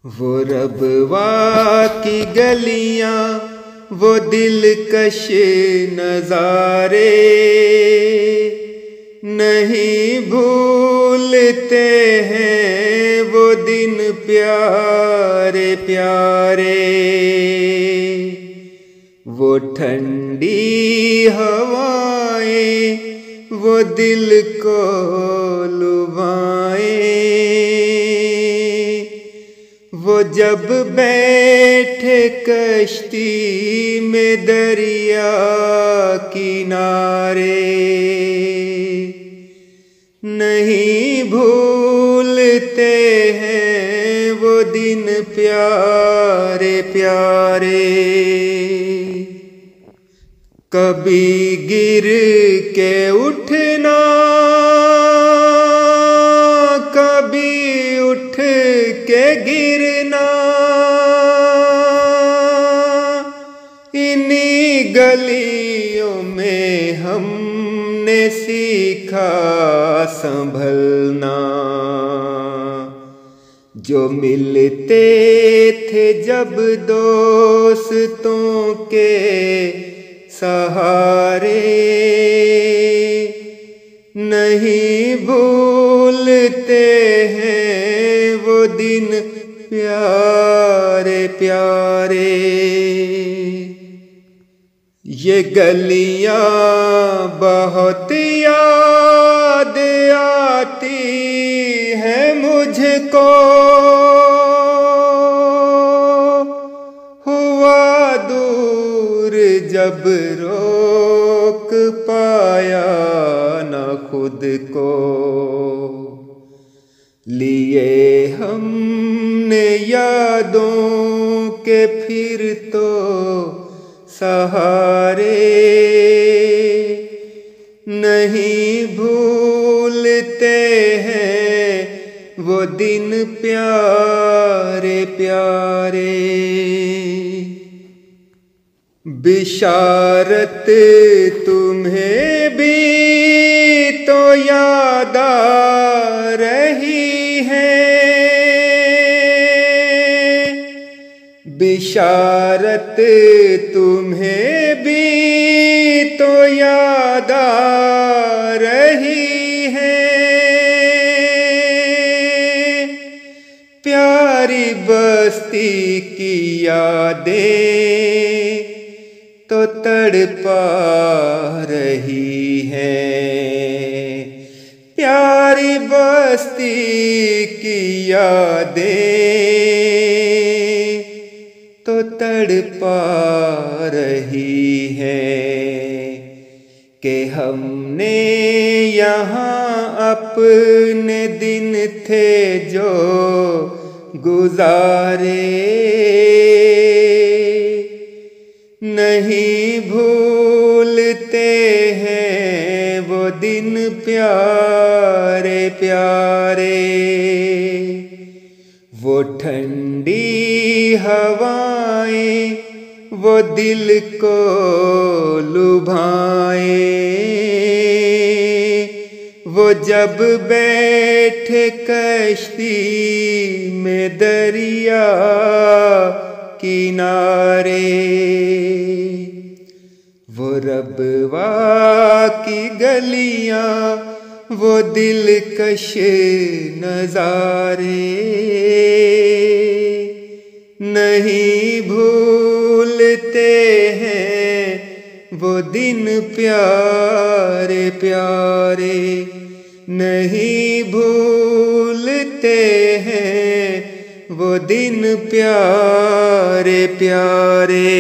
वो रबवा की गलियां, वो दिलकश नजारे नहीं भूलते हैं वो दिन प्यारे प्यारे। वो ठंडी हवाएं वो दिल को लुभाएं, वो जब बैठे कश्ती में दरिया किनारे नहीं भूलते हैं वो दिन प्यारे प्यारे। कभी गिर के उठना, कभी उठ के गिरना, इन्हीं गलियों में हमने सीखा संभलना। जो मिलते थे जब दोस्तों के सहारे नहीं भूलते हैं वो दिन प्यारे प्यारे। ये गलियां बहुत याद आती है मुझको, हुआ दूर जब रोक पाया न खुद को। लिए हमने यादों के फिर तो सहारे नहीं भूलते हैं वो दिन प्यारे प्यारे। बिशारत तुम्हें भी तो याद आ रही है, बिशारत तुम्हें भी तो याद आ रही है। प्यारी बस्ती की यादें तो तड़पा रही है, प्यारी बस्ती की यादें तो तड़पा रही है। कि हमने यहाँ अपने दिन थे जो गुजारे नहीं भूलते हैं वो दिन प्यारे प्यारे। वो ठंडी हवाएं वो दिल को लुभाएं, वो जब बैठे कश्ती में दरिया किनारे। वो रबवा की गलियां वो दिलकश नजारे नहीं भूलते हैं वो दिन प्यारे प्यारे। नहीं भूलते हैं वो दिन प्यारे प्यारे।